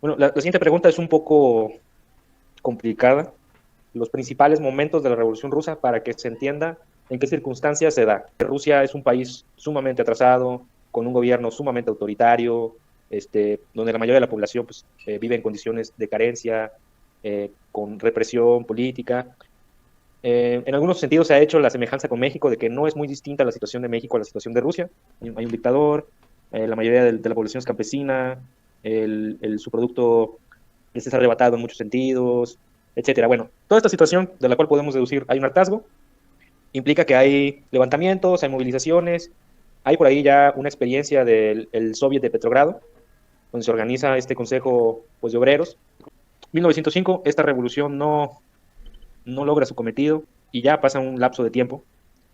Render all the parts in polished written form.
Bueno, la siguiente pregunta es un poco complicada. Los principales momentos de la Revolución Rusa para que se entienda en qué circunstancias se da. Rusia es un país sumamente atrasado, con un gobierno sumamente autoritario, donde la mayoría de la población pues, vive en condiciones de carencia, con represión política. En algunos sentidos se ha hecho la semejanza con México de que no es muy distinta la situación de México a la situación de Rusia. Hay un dictador, la mayoría de la población es campesina, su producto les es arrebatado en muchos sentidos, etcétera. Bueno, toda esta situación de la cual podemos deducir hay un hartazgo, implica que hay levantamientos, hay movilizaciones, hay por ahí ya una experiencia del el Soviet de Petrogrado, donde se organiza este Consejo pues, de Obreros. 1905, esta revolución no logra su cometido y ya pasa un lapso de tiempo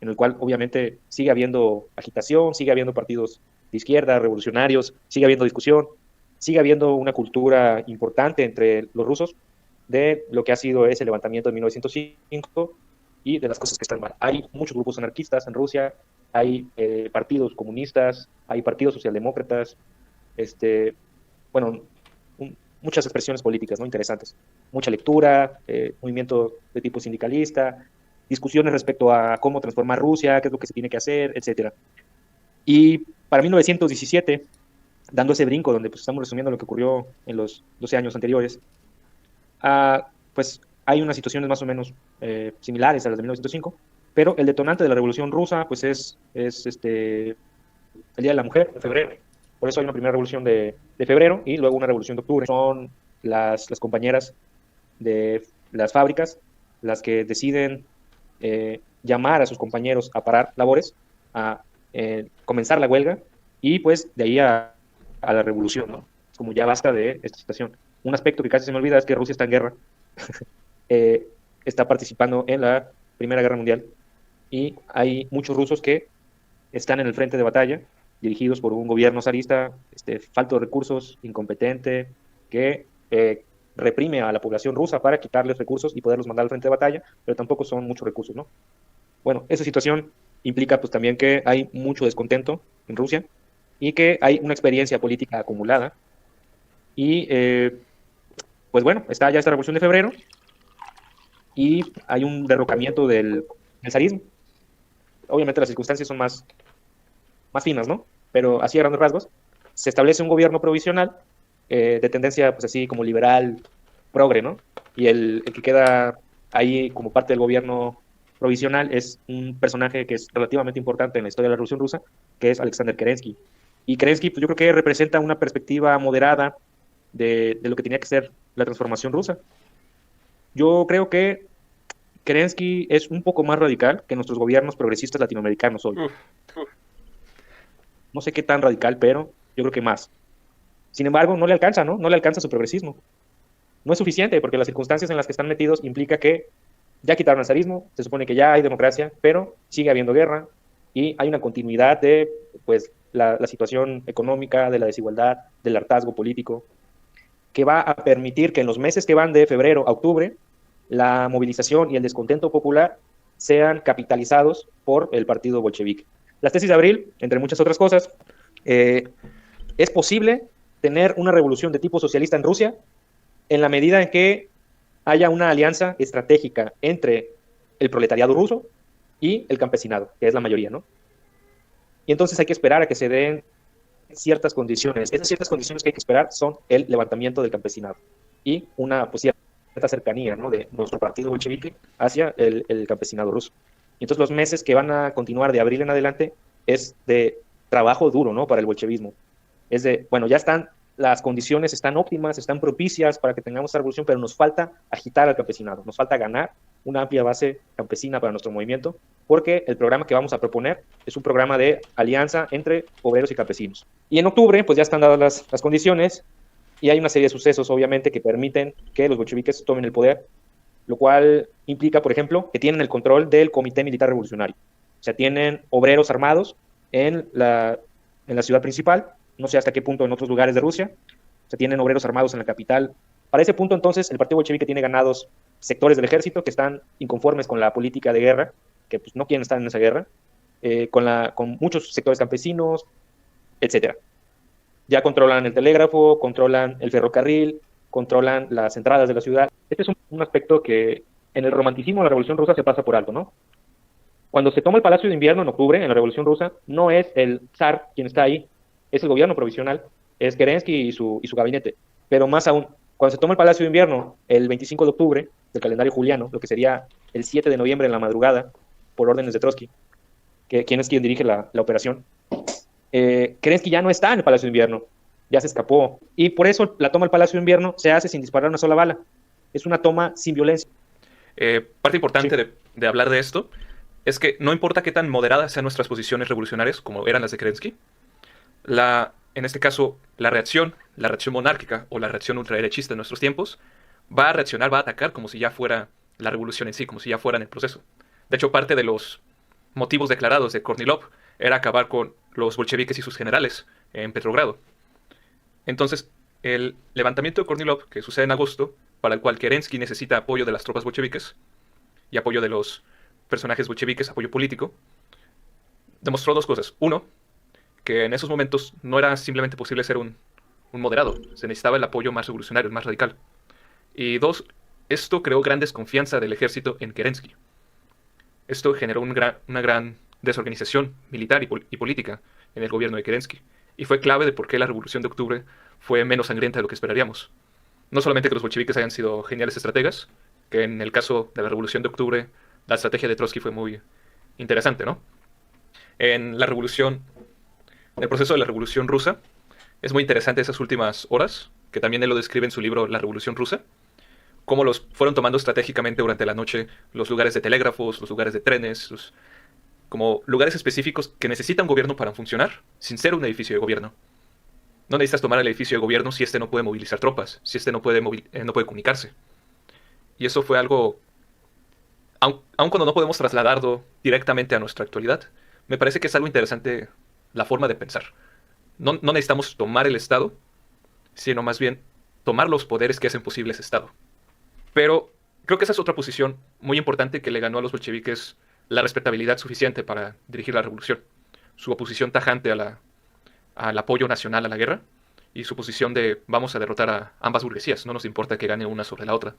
en el cual obviamente sigue habiendo agitación, sigue habiendo partidos de izquierda, revolucionarios, sigue habiendo discusión, sigue habiendo una cultura importante entre los rusos de lo que ha sido ese levantamiento de 1905 y de las cosas que están mal. Hay muchos grupos anarquistas en Rusia, hay partidos comunistas, hay partidos socialdemócratas, bueno, muchas expresiones políticas, ¿no? Interesantes. Mucha lectura, movimiento de tipo sindicalista, discusiones respecto a cómo transformar Rusia, qué es lo que se tiene que hacer, etcétera. Y para 1917, dando ese brinco donde pues, estamos resumiendo lo que ocurrió en los 12 años anteriores, pues hay unas situaciones más o menos similares a las de 1905, pero el detonante de la Revolución Rusa pues es el Día de la Mujer, en febrero. Por eso hay una primera revolución de febrero y luego una revolución de octubre. Son las compañeras de las fábricas las que deciden llamar a sus compañeros a parar labores, a comenzar la huelga y pues de ahí a la revolución, ¿no? Como ya basta de esta situación. Un aspecto que casi se me olvida es que Rusia está en guerra, eh, está participando en la Primera Guerra Mundial y hay muchos rusos que están en el frente de batalla, dirigidos por un gobierno zarista, falto de recursos, incompetente, que reprime a la población rusa para quitarles recursos y poderlos mandar al frente de batalla, pero tampoco son muchos recursos, ¿no? Bueno, esa situación implica pues también que hay mucho descontento en Rusia y que hay una experiencia política acumulada y pues bueno, está ya esta revolución de febrero y hay un derrocamiento del zarismo. Obviamente las circunstancias son más finas, ¿no? Pero así a grandes rasgos, se establece un gobierno provisional de tendencia, pues así como liberal, progre, ¿no? Y el que queda ahí como parte del gobierno provisional es un personaje que es relativamente importante en la historia de la Revolución Rusa, que es Alexander Kerensky. Y Kerensky, pues yo creo que representa una perspectiva moderada de lo que tenía que ser la transformación rusa. Yo creo que Kerensky es un poco más radical que nuestros gobiernos progresistas latinoamericanos hoy. Uf, No sé qué tan radical, pero yo creo que más. Sin embargo, no le alcanza, ¿no? No le alcanza su progresismo. No es suficiente porque las circunstancias en las que están metidos implica que ya quitaron el zarismo, se supone que ya hay democracia, pero sigue habiendo guerra y hay una continuidad de pues, la situación económica, de la desigualdad, del hartazgo político, que va a permitir que en los meses que van de febrero a octubre, la movilización y el descontento popular sean capitalizados por el partido bolchevique. Las tesis de abril, entre muchas otras cosas, es posible tener una revolución de tipo socialista en Rusia en la medida en que haya una alianza estratégica entre el proletariado ruso y el campesinado, que es la mayoría, ¿no? Y entonces hay que esperar a que se den ciertas condiciones. Esas ciertas condiciones que hay que esperar son el levantamiento del campesinado y una pues, cierta cercanía, ¿no? De nuestro partido bolchevique hacia el campesinado ruso. Y entonces los meses que van a continuar de abril en adelante es de trabajo duro, ¿no? Para el bolchevismo. Es de, bueno, ya están, las condiciones están óptimas, están propicias para que tengamos esta revolución, pero nos falta agitar al campesinado, nos falta ganar una amplia base campesina para nuestro movimiento, porque el programa que vamos a proponer es un programa de alianza entre obreros y campesinos. Y en octubre, pues ya están dadas las condiciones y hay una serie de sucesos, obviamente, que permiten que los bolcheviques tomen el poder, lo cual implica, por ejemplo, que tienen el control del Comité Militar Revolucionario. O sea, tienen obreros armados en la ciudad principal, no sé hasta qué punto en otros lugares de Rusia, o sea, tienen obreros armados en la capital. Para ese punto, entonces, el Partido Bolchevique tiene ganados sectores del ejército que están inconformes con la política de guerra, que pues, no quieren estar en esa guerra, con muchos sectores campesinos, etcétera. Ya controlan el telégrafo, controlan el ferrocarril, controlan las entradas de la ciudad. Este es un aspecto que en el romanticismo de la Revolución Rusa se pasa por alto, ¿no? Cuando se toma el Palacio de Invierno en octubre, en la Revolución Rusa, no es el zar quien está ahí, es el gobierno provisional, es Kerensky y su gabinete. Pero más aún, cuando se toma el Palacio de Invierno el 25 de octubre del calendario juliano, lo que sería el 7 de noviembre en la madrugada, por órdenes de Trotsky, quien es quien dirige la operación, Kerensky ya no está en el Palacio de Invierno, ya se escapó. Y por eso la toma del Palacio de Invierno se hace sin disparar una sola bala. Es una toma sin violencia. Parte importante Sí. de hablar de esto es que no importa qué tan moderadas sean nuestras posiciones revolucionarias, como eran las de Kerensky, en este caso, la reacción monárquica o la reacción ultraderechista en nuestros tiempos, va a reaccionar, va a atacar como si ya fuera la revolución en sí, como si ya fuera en el proceso. De hecho, parte de los motivos declarados de Kornilov era acabar con los bolcheviques y sus generales en Petrogrado. Entonces, el levantamiento de Kornilov, que sucede en agosto, para el cual Kerensky necesita apoyo de las tropas bolcheviques y apoyo de los personajes bolcheviques, apoyo político, demostró dos cosas. Uno, que en esos momentos no era simplemente posible ser un moderado, se necesitaba el apoyo más revolucionario, más radical. Y dos, esto creó gran desconfianza del ejército en Kerensky. Esto generó una gran desorganización militar y política en el gobierno de Kerensky. Y fue clave de por qué la Revolución de Octubre fue menos sangrienta de lo que esperaríamos. No solamente que los bolcheviques hayan sido geniales estrategas, que en el caso de la Revolución de Octubre la estrategia de Trotsky fue muy interesante, ¿no? En la revolución, en el proceso de la Revolución Rusa, es muy interesante esas últimas horas, que también él lo describe en su libro La Revolución Rusa, cómo los fueron tomando estratégicamente durante la noche los lugares de telégrafos, los lugares de trenes, como lugares específicos que necesita un gobierno para funcionar, sin ser un edificio de gobierno. No necesitas tomar el edificio de gobierno si este no puede movilizar tropas, si este no puede comunicarse. Y eso fue algo, aun cuando no podemos trasladarlo directamente a nuestra actualidad, me parece que es algo interesante la forma de pensar. No necesitamos tomar el Estado, sino más bien tomar los poderes que hacen posible ese Estado. Pero creo que esa es otra posición muy importante que le ganó a los bolcheviques la respetabilidad suficiente para dirigir la revolución. Su oposición tajante al apoyo nacional a la guerra y su posición de vamos a derrotar a ambas burguesías, no nos importa que gane una sobre la otra.